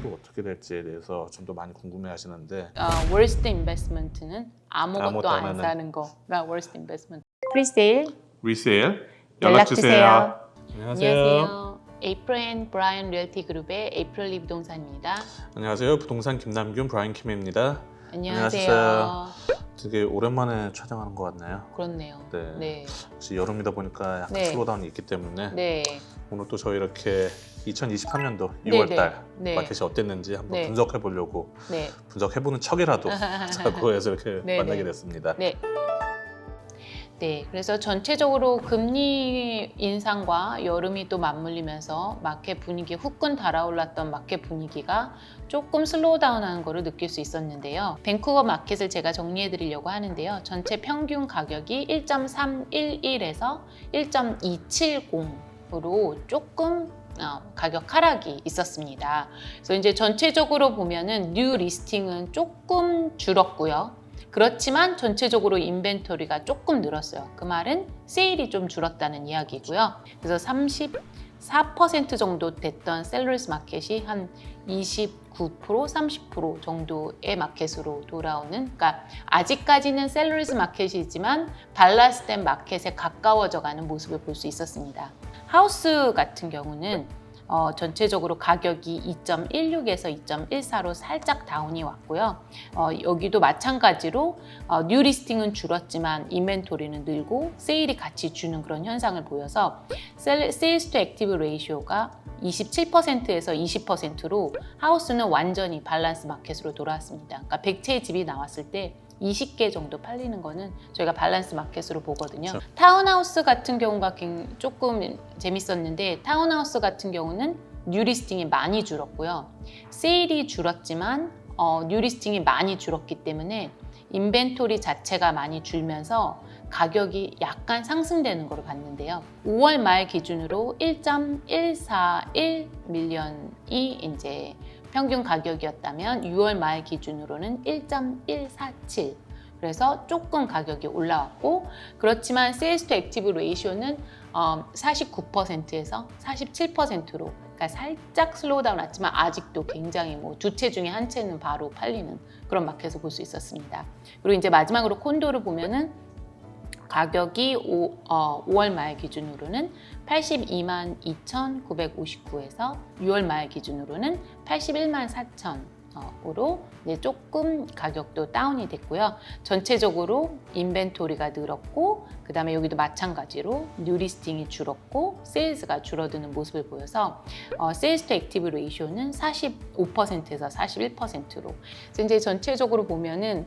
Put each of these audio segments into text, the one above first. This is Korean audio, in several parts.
앞으로 어떻게 될지에 대해서 좀 더 많이 궁금해 하시는데 worst investment는 아무것도 아무것도 안 안 하는. 사는 거가 worst investment. 프리세일 리세일 연락 주세요. 안녕하세요. 안녕하세요. 에이프릴 앤 브라이언 리얼티 그룹의 에이프릴 부동산입니다. 안녕하세요. 부동산 김남균 브라이언 킴입니다. 안녕하세요. 되게 오랜만에 촬영하는 것 같네요. 그렇네요. 네. 네. 혹시 여름이다 보니까 약간 네. 슬로다운이 있기 때문에 네. 오늘 또 저희 이렇게 2023년도 네, 6월달 네. 마켓이 어땠는지 한번 네. 분석해 보려고 네. 분석해보는 척이라도 자고 해서 이렇게 네, 만나게 네. 됐습니다. 네. 네, 그래서 전체적으로 금리 인상과 여름이 또 맞물리면서 마켓 분위기 후끈 달아올랐던 마켓 분위기가 조금 슬로우다운하는 것을 느낄 수 있었는데요. 밴쿠버 마켓을 제가 정리해 드리려고 하는데요. 전체 평균 가격이 1.311에서 1.270으로 조금 가격 하락이 있었습니다. 그래서 이제 전체적으로 보면은 뉴 리스팅은 조금 줄었고요. 그렇지만 전체적으로 인벤토리가 조금 늘었어요. 그 말은 세일이 좀 줄었다는 이야기고요. 그래서 34% 정도 됐던 셀러스 마켓이 한 29%, 30% 정도의 마켓으로 돌아오는, 그러니까 아직까지는 셀러스 마켓이지만 발라스된 마켓에 가까워져 가는 모습을 볼 수 있었습니다. 하우스 같은 경우는 전체적으로 가격이 2.16에서 2.14로 살짝 다운이 왔고요. 여기도 마찬가지로 뉴 리스팅은 줄었지만 인벤토리는 늘고 세일이 같이 주는 그런 현상을 보여서 세일스 투 액티브 레이시오가 27%에서 20%로 하우스는 완전히 밸런스 마켓으로 돌아왔습니다. 그러니까 100채의 집이 나왔을 때 20개 정도 팔리는 거는 저희가 밸런스 마켓으로 보거든요. 그렇죠. 타운하우스 같은 경우가 조금 재밌었는데 타운하우스 같은 경우는 뉴 리스팅이 많이 줄었고요. 세일이 줄었지만 뉴 리스팅이 많이 줄었기 때문에 인벤토리 자체가 많이 줄면서 가격이 약간 상승되는 걸로 봤는데요. 5월 말 기준으로 1.141 밀리언이 이제 평균 가격이었다면 6월 말 기준으로는 1.147. 그래서 조금 가격이 올라왔고 그렇지만 세일스 투 액티브 레이시오는 49%에서 47%로 그러니까 살짝 슬로우다운 왔지만 아직도 굉장히 두 채 중에 한 채는 바로 팔리는 그런 마켓을 볼 수 있었습니다. 그리고 이제 마지막으로 콘도를 보면은 가격이 5월 말 기준으로는 82만 2,959에서 6월 말 기준으로는 81만 4,000으로 조금 가격도 다운이 됐고요. 전체적으로 인벤토리가 늘었고 그 다음에 여기도 마찬가지로 뉴 리스팅이 줄었고 세일즈가 줄어드는 모습을 보여서 세일스 투 액티브 레이시오는 45%에서 41%로 이제 전체적으로 보면은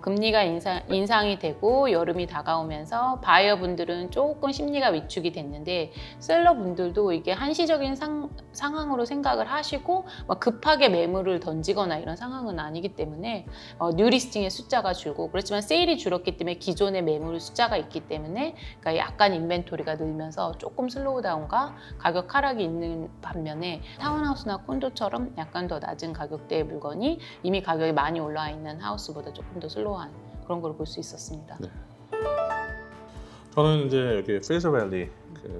금리가 인상이 되고 여름이 다가오면서 바이어분들은 조금 심리가 위축이 됐는데 셀러분들도 이게 한시적인 상황으로 생각을 하시고 급하게 매물을 던지거나 이런 상황은 아니기 때문에 뉴 리스팅의 숫자가 줄고 그렇지만 세일이 줄었기 때문에 기존의 매물 숫자가 있기 때문에 그러니까 약간 인벤토리가 늘면서 조금 슬로우다운과 가격 하락이 있는 반면에 타운하우스나 콘도처럼 약간 더 낮은 가격대의 물건이 이미 가격이 많이 올라와 있는 하우스보다 조금 더 슬로우한 그런 걸 볼 수 있었습니다. 네. 저는 이제 여기 프레이저밸리,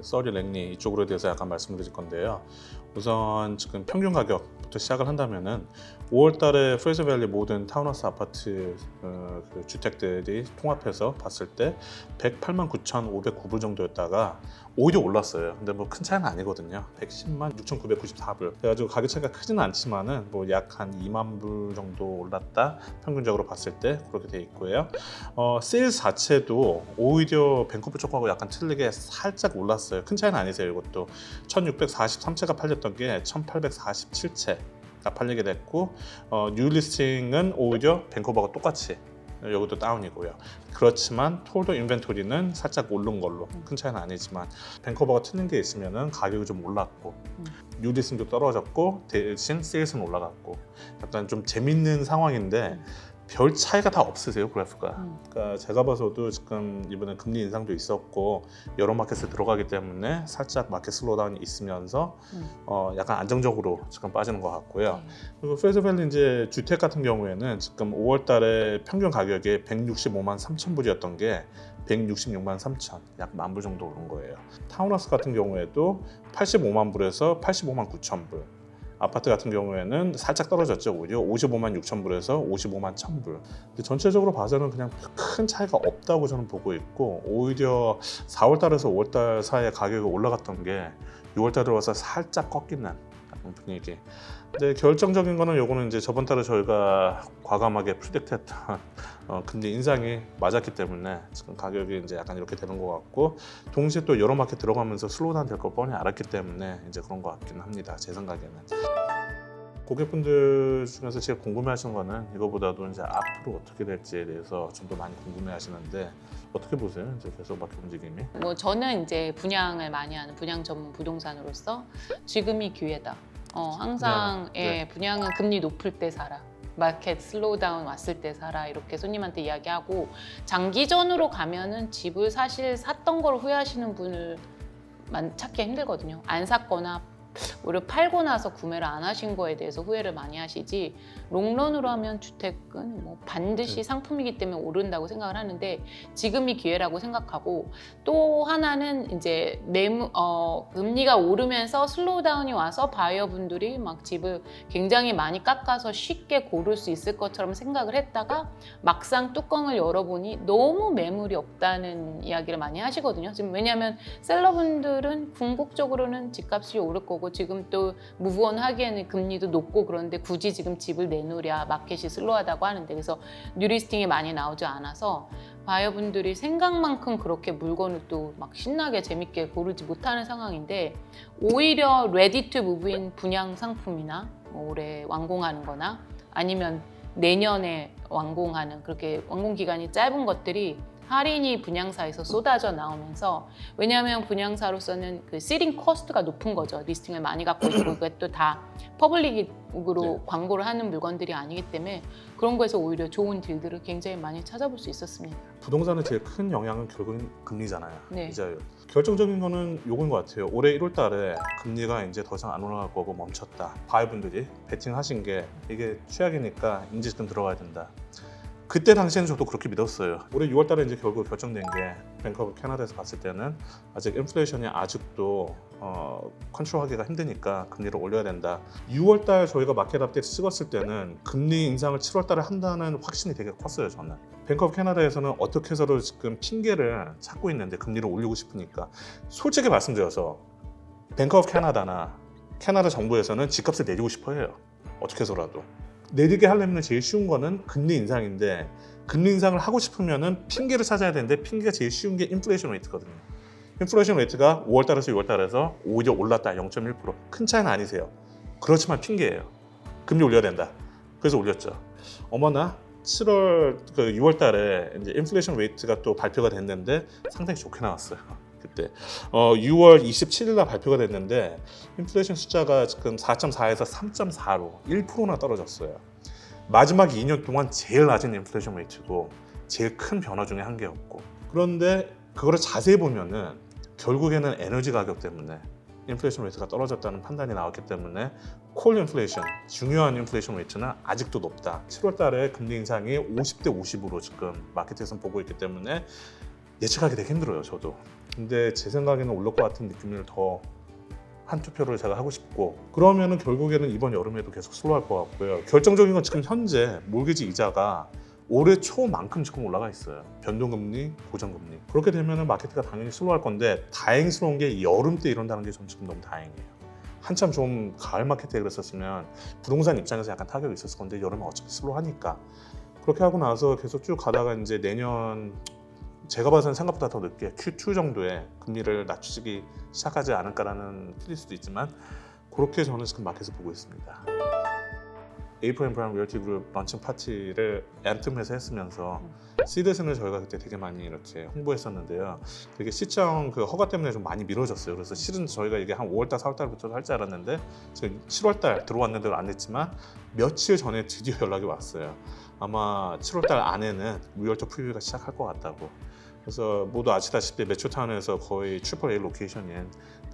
서리 랭리 이쪽으로 대해서 약간 말씀드릴 건데요. 우선 지금 평균 가격부터 시작을 한다면은 5월달에 프레이저밸리 모든 타운하우스 아파트 그 주택들이 통합해서 봤을 때 108만 9,509불 정도였다가 오히려 올랐어요. 근데 뭐 큰 차이는 아니거든요. 110만 6,994불. 그래가지고 가격 차이가 크지는 않지만은 뭐 약 한 2만 불 정도 올랐다. 평균적으로 봤을 때 그렇게 돼 있고요. 세일즈 자체도 오히려 밴쿠버 쪽하고 약간 틀리게 살짝 올랐어요. 큰 차이는 아니세요. 이것도 1,643채가 팔렸던 게 1,847채가 팔리게 됐고 뉴 리스팅은 오히려 밴쿠버가 똑같이 여기도 다운이고요. 그렇지만 톨더 인벤토리는 살짝 오른 걸로 큰 차이는 아니지만 밴쿠버가 틀린 게 있으면은 가격이 좀 올랐고 뉴 리스팅도 떨어졌고 대신 세일스는 올라갔고 약간 좀 재밌는 상황인데 별 차이가 다 없으세요, 그래프가. 그러니까 제가 봐서도 지금 이번에 금리 인상도 있었고 여러 마켓에 들어가기 때문에 살짝 마켓 슬로우다운이 있으면서 약간 안정적으로 지금 빠지는 것 같고요. 그리고 프레이저밸리 이제 주택 같은 경우에는 지금 5월달에 평균 가격이 165만 3천 불이었던 게 166만 3천, 약 10,000불 정도 오른 거예요. 타운하우스 같은 경우에도 85만 불에서 85만 9천 불. 아파트 같은 경우에는 살짝 떨어졌죠. 오히려 55만 6천 불에서 55만 1천 불. 근데 전체적으로 봐서는 그냥 큰 차이가 없다고 저는 보고 있고, 오히려 4월 달에서 5월 달 사이에 가격이 올라갔던 게 6월 달에 와서 살짝 꺾이는 분위기. 근데 결정적인 거는 요거는 이제 저번 달에 저희가 과감하게 프리딕트했던 금리 인상이 맞았기 때문에 지금 가격이 이제 약간 이렇게 되는 것 같고, 동시에 또 여러 마켓 들어가면서 슬로우다운 될 거 뻔히 알았기 때문에 이제 그런 것 같긴 합니다. 제 생각에는. 고객분들 중에서 제일 궁금해하시는 거는 이거보다도 이제 앞으로 어떻게 될지에 대해서 좀 더 많이 궁금해하시는데, 어떻게 보세요? 이제 계속 마켓 움직임이? 뭐 저는 이제 분양을 많이 하는 분양 전문 부동산으로서 지금이 기회다. 항상 네. 분양은 금리 높을 때 사라. 마켓 슬로우다운 왔을 때 사라. 이렇게 손님한테 이야기하고, 장기전으로 가면은 집을 사실 샀던 걸 후회하시는 분을 찾기 힘들거든요. 안 샀거나 오히려 팔고 나서 구매를 안 하신 거에 대해서 후회를 많이 하시지, 롱런으로 하면 주택은 뭐 반드시 상품이기 때문에 오른다고 생각을 하는데, 지금이 기회라고 생각하고, 또 하나는 이제 금리가 오르면서 슬로우다운이 와서 바이어분들이 막 집을 굉장히 많이 깎아서 쉽게 고를 수 있을 것처럼 생각을 했다가 막상 뚜껑을 열어보니 너무 매물이 없다는 이야기를 많이 하시거든요. 지금 왜냐하면 셀러분들은 궁극적으로는 집값이 오를 거고, 지금 또 무브온 하기에는 금리도 높고, 그런데 굳이 지금 집을 내놓으랴 마켓이 슬로하다고 하는데, 그래서 뉴리스팅이 많이 나오지 않아서 바이어분들이 생각만큼 그렇게 물건을 또 막 신나게 재밌게 고르지 못하는 상황인데, 오히려 레디 투 무브인 분양 상품이나 올해 완공하는 거나 아니면 내년에 완공하는, 그렇게 완공 기간이 짧은 것들이 할인이 분양사에서 쏟아져 나오면서, 왜냐하면 분양사로서는 그 시딩 코스트가 높은 거죠. 리스팅을 많이 갖고 있고, 그게 또 다 퍼블릭으로 광고를 하는 물건들이 아니기 때문에 그런 거에서 오히려 좋은 딜들을 굉장히 많이 찾아볼 수 있었습니다. 부동산의 제일 큰 영향은 결국은 금리잖아요. 네. 이자율. 결정적인 거는 요건 것 같아요. 올해 1월 달에 금리가 이제 더 이상 안 올라갈 거고 멈췄다. 바이어분들이 베팅하신 게 이게 최악이니까 인지금 들어가야 된다. 그때 당시에는 저도 그렇게 믿었어요. 올해 6월 달에 이제 결국 결정된 게, 뱅크 오브 캐나다에서 봤을 때는 아직 인플레이션이 아직도 컨트롤하기가 힘드니까 금리를 올려야 된다. 6월 달 저희가 마켓 업데이트 찍었을 때는 금리 인상을 7월 달에 한다는 확신이 되게 컸어요, 저는. 뱅크 오브 캐나다에서는 어떻게 해서도 지금 핑계를 찾고 있는데, 금리를 올리고 싶으니까. 솔직히 말씀드려서 뱅크 오브 캐나다나 캐나다 정부에서는 집값을 내리고 싶어 해요. 어떻게 해서라도. 내리게 하려면 제일 쉬운 거는 금리 인상인데, 금리 인상을 하고 싶으면은 핑계를 찾아야 되는데, 핑계가 제일 쉬운 게 인플레이션 레이트거든요. 인플레이션 레이트가 5월 달에서 6월 달에서 오히려 올랐다. 0.1%. 큰 차이는 아니세요. 그렇지만 핑계예요. 금리 올려야 된다. 그래서 올렸죠. 어머나 6월 달에 이제 인플레이션 레이트가 또 발표가 됐는데 상당히 좋게 나왔어요. 그때 6월 27일 날 발표가 됐는데 인플레이션 숫자가 지금 4.4에서 3.4로 1%나 떨어졌어요. 마지막 2년 동안 제일 낮은 인플레이션 레이트고 제일 큰 변화 중에 한 개였고, 그런데 그거를 자세히 보면은 결국에는 에너지 가격 때문에 인플레이션 레이트가 떨어졌다는 판단이 나왔기 때문에 콜 인플레이션, 중요한 인플레이션 레이트는 아직도 높다. 7월 달에 금리 인상이 50대 50으로 지금 마켓에서는 보고 있기 때문에 예측하기 되게 힘들어요, 저도. 근데 제 생각에는 올릴 것 같은 느낌을 더 한 투표를 제가 하고 싶고, 그러면은 결국에는 이번 여름에도 계속 슬로우할 것 같고요. 결정적인 건 지금 현재 몰기지 이자가 올해 초만큼 지금 올라가 있어요. 변동금리, 고정금리. 그렇게 되면은 마켓가 당연히 슬로우할 건데, 다행스러운 게 여름 때 이런다는 게 저는 지금 너무 다행이에요. 한참 좀 가을 마켓에 그랬었으면 부동산 입장에서 약간 타격이 있었을 건데, 여름에 어차피 슬로우하니까 그렇게 하고 나서 계속 쭉 가다가 이제 내년, 제가 봐서는 생각보다 더 늦게 Q2 정도에 금리를 낮추기 시작하지 않을까라는 틀일 수도 있지만, 그렇게 저는 지금 마켓을 보고 있습니다. A4M 브라운 리얼티 그룹 런칭 파티를 앤텀에서 했으면서 시드슨을 저희가 그때 되게 많이 이렇게 홍보했었는데요. 되게 시청 그 허가 때문에 좀 많이 미뤄졌어요. 그래서 실은 저희가 이게 한 5월달, 4월달부터 할 줄 알았는데 지금 7월달 들어왔는데도 안 됐지만 며칠 전에 드디어 연락이 왔어요. 아마 7월달 안에는 리얼터 프리뷰가 시작할 것 같다고. 그래서 모두 아시다시피 메트로타운에서 거의 트리플 A 로케이션인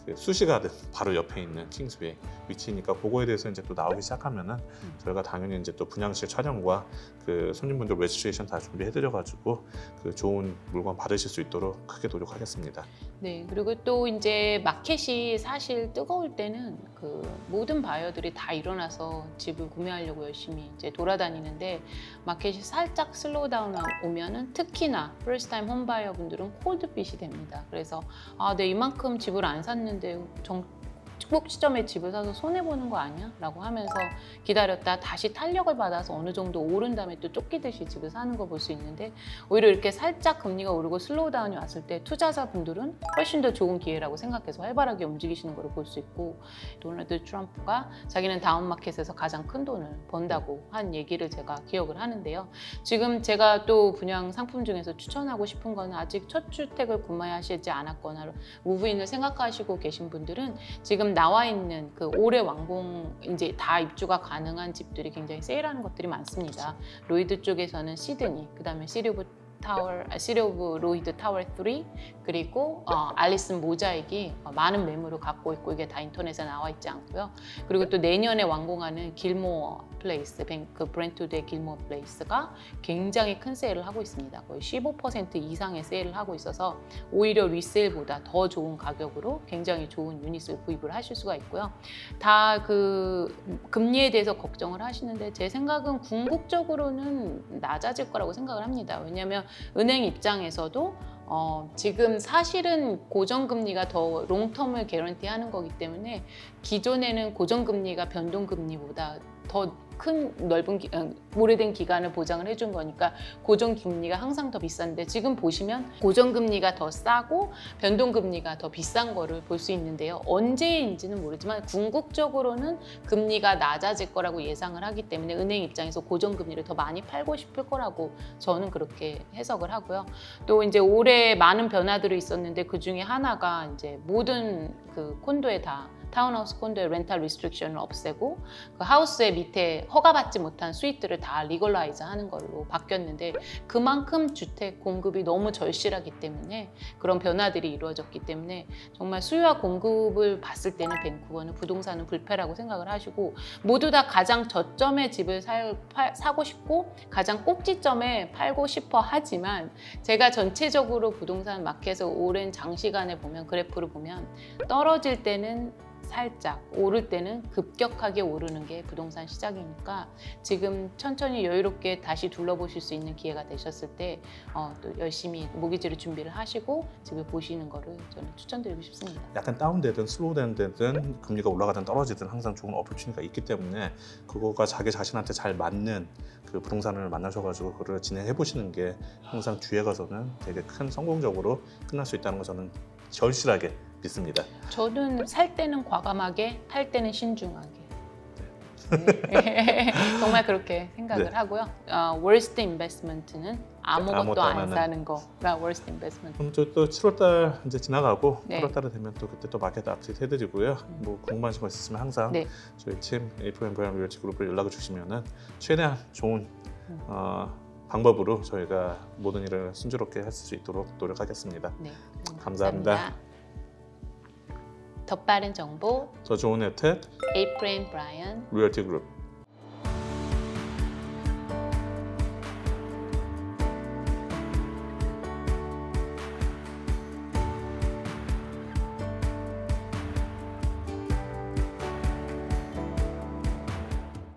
그 수시가든 바로 옆에 있는 킹스웨이 위치니까 그거에 대해서 이제 또 나오기 시작하면은 저희가 당연히 이제 또 분양실 촬영과 그 손님분들 레지스트레이션 다 준비해드려가지고 그 좋은 물건 받으실 수 있도록 크게 노력하겠습니다. 네, 그리고 또 이제 마켓이 사실 뜨거울 때는 그 모든 바이어들이 다 일어나서 집을 구매하려고 열심히 이제 돌아다니는데 마켓이 살짝 슬로우 다운 오면은 특히나 퍼스트 타임 홈 바이어 분들은 콜드핏이 됩니다. 그래서 내 이만큼 집을 안 샀는데 축복 시점에 집을 사서 손해보는 거 아니야? 라고 하면서 기다렸다 다시 탄력을 받아서 어느 정도 오른 다음에 또 쫓기듯이 집을 사는 거 볼 수 있는데 오히려 이렇게 살짝 금리가 오르고 슬로우 다운이 왔을 때 투자자분들은 훨씬 더 좋은 기회라고 생각해서 활발하게 움직이시는 걸 볼 수 있고 도널드 트럼프가 자기는 다운마켓에서 가장 큰 돈을 번다고 한 얘기를 제가 기억을 하는데요. 지금 제가 또 분양 상품 중에서 추천하고 싶은 거는 아직 첫 주택을 구매하시지 않았거나 무브인을 생각하시고 계신 분들은 지금 나와 있는 그 올해 완공 이제 다 입주가 가능한 집들이 굉장히 세일하는 것들이 많습니다. 로이드 쪽에서는 시드니, 그다음에 시리 오브 로이드 타워 3 그리고 알리슨 모자익이 많은 매물을 갖고 있고 이게 다 인터넷에 나와 있지 않고요. 그리고 또 내년에 완공하는 길모어 플레이스, 그 브렌트우드의 길모어 플레이스가 굉장히 큰 세일을 하고 있습니다. 거의 15% 이상의 세일을 하고 있어서 오히려 리세일보다 더 좋은 가격으로 굉장히 좋은 유닛을 구입을 하실 수가 있고요. 다 그 금리에 대해서 걱정을 하시는데 제 생각은 궁극적으로는 낮아질 거라고 생각을 합니다. 왜냐하면 은행 입장에서도 지금 사실은 고정금리가 더 롱텀을 개런티하는 거기 때문에 기존에는 고정금리가 변동금리보다 더 큰 넓은 오래된 기간을 보장을 해준 거니까 고정금리가 항상 더 비싼데 지금 보시면 고정금리가 더 싸고 변동금리가 더 비싼 거를 볼 수 있는데요. 언제인지는 모르지만 궁극적으로는 금리가 낮아질 거라고 예상을 하기 때문에 은행 입장에서 고정금리를 더 많이 팔고 싶을 거라고 저는 그렇게 해석을 하고요. 또 이제 올해 많은 변화들이 있었는데 그 중에 하나가 이제 모든 그 콘도에 다 타운하우스 콘도의 렌탈 리스트릭션을 없애고 그 하우스의 밑에 허가받지 못한 스위트를 다 리걸라이즈 하는 걸로 바뀌었는데 그만큼 주택 공급이 너무 절실하기 때문에 그런 변화들이 이루어졌기 때문에 정말 수요와 공급을 봤을 때는 밴쿠버는 부동산은 불패라고 생각을 하시고 모두 다 가장 저점의 집을 사고 싶고 가장 꼭지점에 팔고 싶어 하지만 제가 전체적으로 부동산 마켓에서 오랜 장시간에 보면 그래프를 보면 떨어질 때는 살짝 오를 때는 급격하게 오르는 게 부동산 시장이니까 지금 천천히 여유롭게 다시 둘러보실 수 있는 기회가 되셨을 때 또 열심히 모기지를 준비를 하시고 집을 보시는 거를 저는 추천드리고 싶습니다. 약간 다운되든 슬로우 되든 금리가 올라가든 떨어지든 항상 좋은 어퍼튜니티가 있기 때문에 그거가 자기 자신한테 잘 맞는 그 부동산을 만나셔가지고 그걸 진행해 보시는 게 항상 뒤에 가서는 되게 큰 성공적으로 끝날 수 있다는 거 저는 절실하게 믿습니다. 저는 살 때는 과감하게, 팔 때는 신중하게. 네. 정말 그렇게 생각을 네. 하고요. worst investment는 아무것도 아무것도 안 안 사는 거가 worst investment. 그럼 또 7월달 이제 지나가고 네. 8월달에 되면 또 그때 또 마켓 업데이트 해드리고요. 뭐 궁금하신 거 있으시면 항상 네. 저희 팀 A4M 브라이언 리얼티 그룹을 연락을 주시면은 최대한 좋은 방법으로 저희가 모든 일을 순조롭게 할 수 있도록 노력하겠습니다. 네. 감사합니다. 더 빠른 정보 더 좋은 혜택 A4M 브라이언 리얼티 그룹.